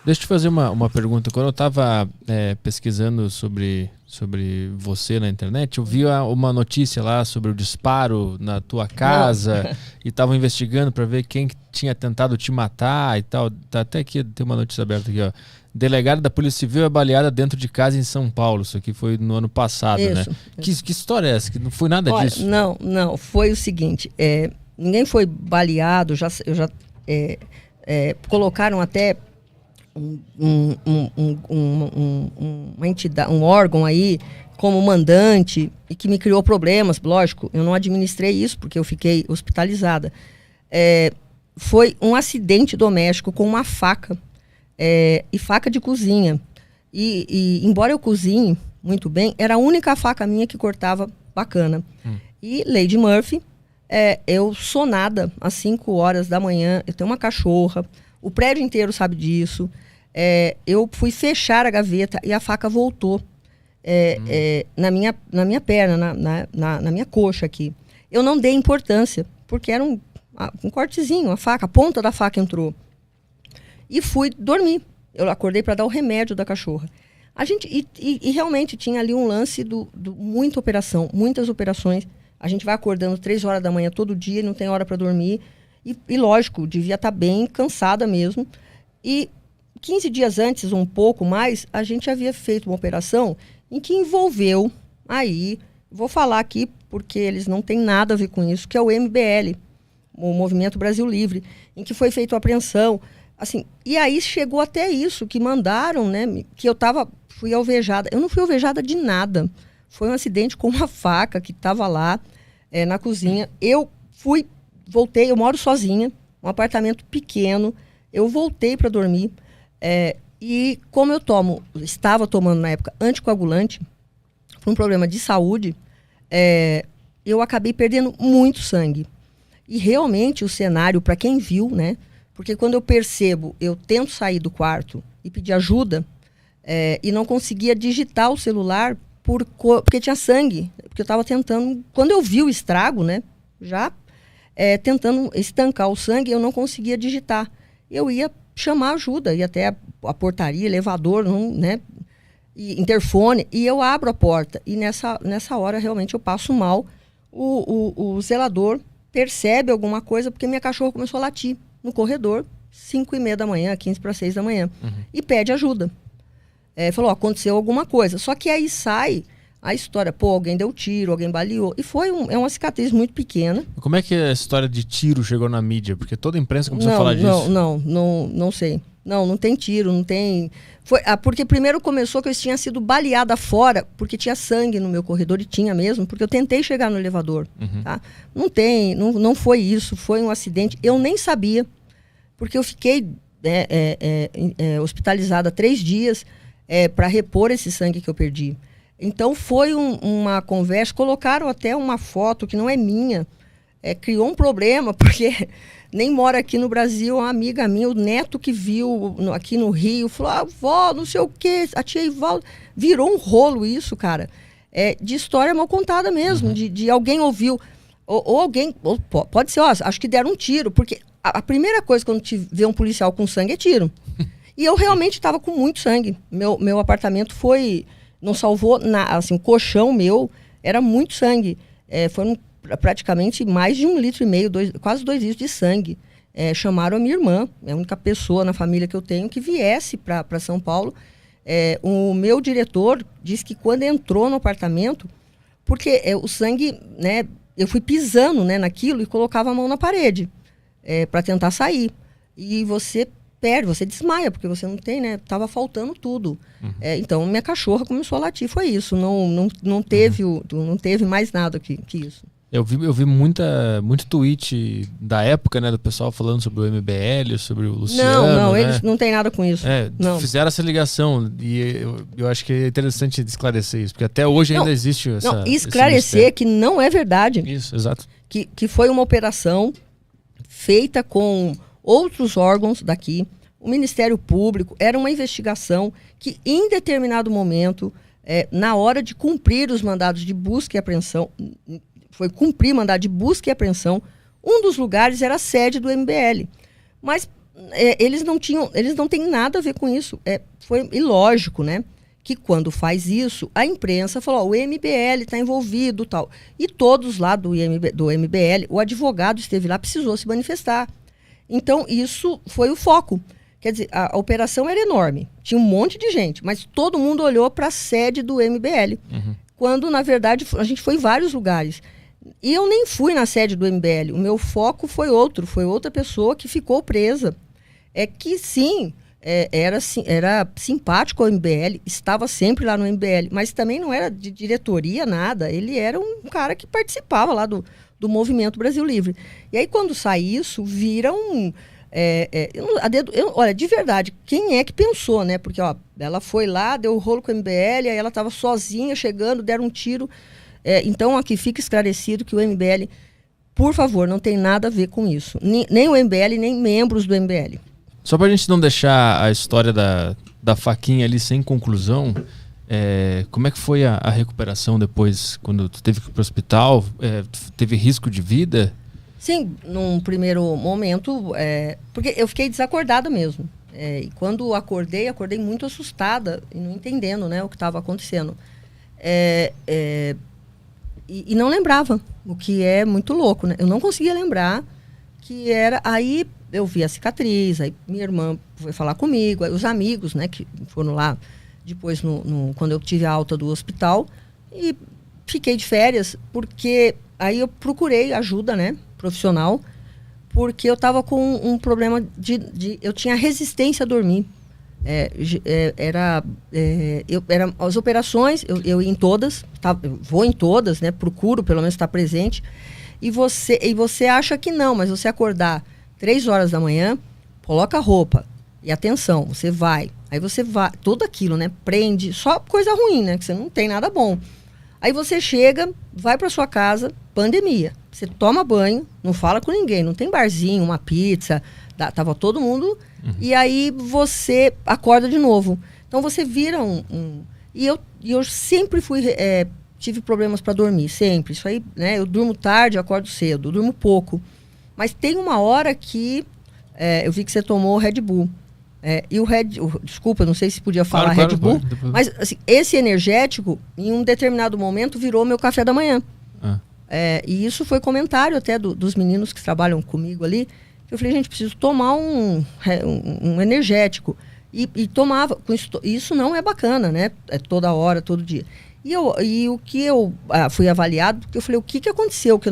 Deixa eu te fazer uma pergunta. Quando eu estava pesquisando sobre você na internet, eu vi uma notícia lá sobre o disparo na tua casa e estavam investigando para ver quem que tinha tentado te matar e tal. Tá até aqui, tem uma notícia aberta aqui, ó. Delegada da Polícia Civil é baleada dentro de casa em São Paulo. Isso aqui foi no ano passado, né? Que história é essa? Que não foi nada disso? Não. Foi o seguinte, ninguém foi baleado, colocaram até uma entidade, um órgão aí como mandante e que me criou problemas, lógico, eu não administrei isso porque eu fiquei hospitalizada. Foi um acidente doméstico com uma faca e faca de cozinha. E embora eu cozinhe muito bem, era a única faca minha que cortava bacana. E Lady Murphy, eu sou nada às 5 horas da manhã, eu tenho uma cachorra, o prédio inteiro sabe disso. Eu fui fechar a gaveta e a faca voltou na minha perna, na minha coxa aqui. Eu não dei importância, porque era um cortezinho, a faca, a ponta da faca entrou. E fui dormir. Eu acordei para dar o remédio da cachorra. E realmente tinha ali um lance muita operação, muitas operações. A gente vai acordando 3 horas da manhã todo dia, não tem hora para dormir. E lógico, devia estar bem cansada mesmo. E 15 dias antes, um pouco mais, a gente havia feito uma operação em que envolveu, aí, vou falar aqui porque eles não têm nada a ver com isso, que é o MBL, o Movimento Brasil Livre, em que foi feita a apreensão. Assim, e aí chegou até isso, que mandaram, né, que fui alvejada. Eu não fui alvejada de nada. Foi um acidente com uma faca que estava lá na cozinha. Eu voltei, eu moro sozinha, um apartamento pequeno. Eu voltei para dormir. E como estava tomando na época anticoagulante, por um problema de saúde, eu acabei perdendo muito sangue. E realmente o cenário, para quem viu, né? Porque quando eu tento sair do quarto e pedir ajuda, e não conseguia digitar o celular porque tinha sangue. Porque eu estava tentando, quando eu vi o estrago, né? Já tentando estancar o sangue, eu não conseguia digitar. Eu ia chamar ajuda, ia até a portaria, elevador, né? Interfone, e eu abro a porta. E nessa hora, realmente, eu passo mal. O zelador percebe alguma coisa, porque minha cachorra começou a latir no corredor, 5:30 da manhã, 15 para 6 da manhã, e pede ajuda. Falou, aconteceu alguma coisa. Só que aí sai a história, alguém deu tiro, alguém baleou. E é uma cicatriz muito pequena. Como é que a história de tiro chegou na mídia? Porque toda a imprensa começou a falar disso. Não sei. Não tem tiro, não tem... porque primeiro começou que eu tinha sido baleada fora, porque tinha sangue no meu corredor, e tinha mesmo, porque eu tentei chegar no elevador. Tá? Não foi isso, foi um acidente. Eu nem sabia, porque eu fiquei hospitalizada 3 dias para repor esse sangue que eu perdi. Então foi uma conversa, colocaram até uma foto que não é minha, criou um problema, porque nem mora aqui no Brasil, uma amiga minha, o neto que viu aqui no Rio, falou, vó, não sei o quê, a tia Ivaldo, virou um rolo isso, cara, de história mal contada mesmo, de alguém ouviu, ou alguém, pode ser, acho que deram um tiro, porque a primeira coisa quando te vê um policial com sangue é tiro. E eu realmente estava com muito sangue, meu apartamento não salvou nada, assim, o colchão meu era muito sangue, foram praticamente mais de 1,5 litro, quase 2 litros de sangue. Chamaram a minha irmã, é a única pessoa na família que eu tenho que viesse para São Paulo. O meu diretor disse que quando entrou no apartamento, porque o sangue, né, eu fui pisando, né, naquilo e colocava a mão na parede para tentar sair. E você perde, você desmaia, porque você não tem, né? Tava faltando tudo. Então, minha cachorra começou a latir, foi isso. Não teve mais nada que isso. Eu vi muito tweet da época, né, do pessoal falando sobre o MBL, sobre o Luciano. Não, né? Eles não tem nada com isso. Não. Fizeram essa ligação e eu acho que é interessante esclarecer isso, porque até hoje ainda existe essa... Não, esclarecer que não é verdade. Isso, exato. Que foi uma operação feita com outros órgãos daqui, o Ministério Público, era uma investigação que em determinado momento, na hora de cumprir os mandados de busca e apreensão, foi cumprir mandado de busca e apreensão, um dos lugares era a sede do MBL. Mas eles não têm nada a ver com isso. Foi ilógico, né? Que quando faz isso, a imprensa falou, o MBL está envolvido tal. E todos lá do MBL, o advogado esteve lá, precisou se manifestar. Então, isso foi o foco. Quer dizer, a operação era enorme. Tinha um monte de gente, mas todo mundo olhou para a sede do MBL. Quando, na verdade, a gente foi em vários lugares. E eu nem fui na sede do MBL. O meu foco foi outro. Foi outra pessoa que ficou presa. Que sim, era simpático ao MBL, estava sempre lá no MBL, mas também não era de diretoria, nada. Ele era um cara que participava lá do Movimento Brasil Livre. E aí, quando sai isso, viram... olha, de verdade, quem é que pensou, né? Porque ela foi lá, deu o rolo com o MBL, aí ela estava sozinha, chegando, deram um tiro. Então, aqui fica esclarecido que o MBL, por favor, não tem nada a ver com isso. Nem o MBL, nem membros do MBL. Só pra gente não deixar a história da faquinha ali sem conclusão, como é que foi a recuperação depois, quando tu teve que ir pro hospital? Teve risco de vida? Sim, num primeiro momento, porque eu fiquei desacordada mesmo. E quando acordei muito assustada e não entendendo, né, o que estava acontecendo. E não lembrava, o que é muito louco, né? Eu não conseguia lembrar que era... Aí eu vi a cicatriz, aí minha irmã foi falar comigo, aí os amigos, né, que foram lá depois, quando eu tive a alta do hospital, e fiquei de férias, porque aí eu procurei ajuda, né, profissional, porque eu estava com um problema eu tinha resistência a dormir. As operações, eu ia em todas, eu vou em todas, né? Procuro pelo menos estar presente. E você acha que não, mas você acordar 3 horas da manhã, coloca a roupa e atenção, você vai. Aí você vai, tudo aquilo, né? Prende, só coisa ruim, né? Que você não tem nada bom. Aí você chega, vai para sua casa, pandemia. Você toma banho, não fala com ninguém, não tem barzinho, uma pizza, tava todo mundo. E aí você acorda de novo. Então você vira E eu sempre tive problemas para dormir, sempre. Isso aí, né? Eu durmo tarde, acordo cedo, eu durmo pouco. Mas tem uma hora que eu vi que você tomou o Red Bull. Desculpa, não sei se podia falar claro, Red Bull, claro. mas assim, esse energético, em um determinado momento, virou meu café da manhã. E isso foi comentário até dos meninos que trabalham comigo ali. Eu falei, gente, preciso tomar um energético. E tomava. Isso não é bacana, né? Toda hora, todo dia. E o que eu fui avaliado, porque eu falei, o que aconteceu? Que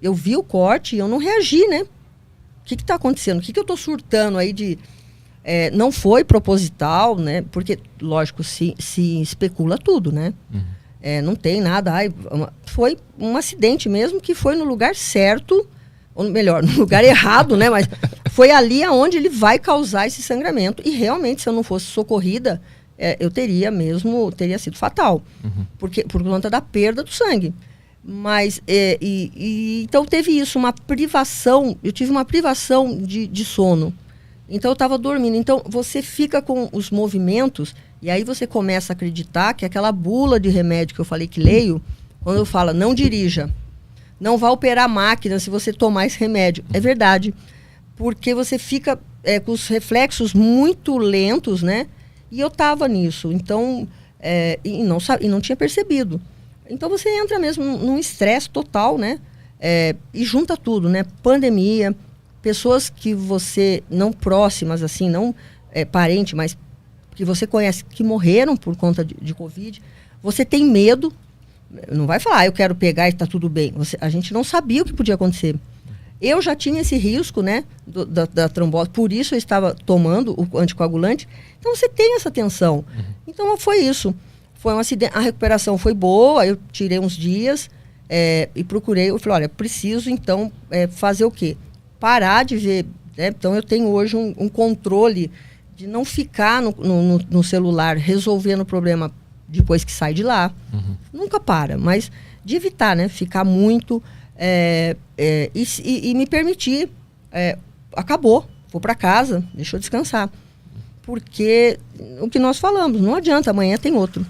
eu vi o corte e eu não reagi, né? O que está acontecendo? O que eu estou surtando aí de... não foi proposital, né? Porque, lógico, se especula tudo, né? Não tem nada. Foi um acidente mesmo que foi no lugar certo, ou melhor, no lugar errado, né? Mas foi ali aonde ele vai causar esse sangramento. E realmente, se eu não fosse socorrida, eu teria sido fatal. Por conta da perda do sangue. Mas, então teve isso, uma privação. Eu tive uma privação de sono. Então eu estava dormindo. Então você fica com os movimentos e aí você começa a acreditar que aquela bula de remédio que eu falei que leio, quando eu falo não dirija, não vá operar a máquina se você tomar esse remédio. É verdade. Porque você fica com os reflexos muito lentos, né? E eu estava nisso. Então, e não tinha percebido. Então você entra mesmo num estresse total, né? E junta tudo, né? Pandemia, pessoas que você, não próximas assim, não parente, mas que você conhece, que morreram por conta de Covid. Você tem medo, não vai falar, eu quero pegar e está tudo bem. A gente não sabia o que podia acontecer. Eu já tinha esse risco, né, da trombose, por isso eu estava tomando o anticoagulante. Então você tem essa tensão. Então foi isso. Foi um acidente, a recuperação foi boa, eu tirei uns dias e procurei, eu falei, olha, preciso então fazer o quê? Parar de ver, né? Então eu tenho hoje um controle de não ficar no celular resolvendo o problema depois que sai de lá. Nunca para, mas de evitar, né? Ficar muito e me permitir, acabou, vou para casa, deixa eu descansar. Porque o que nós falamos, não adianta, amanhã tem outro.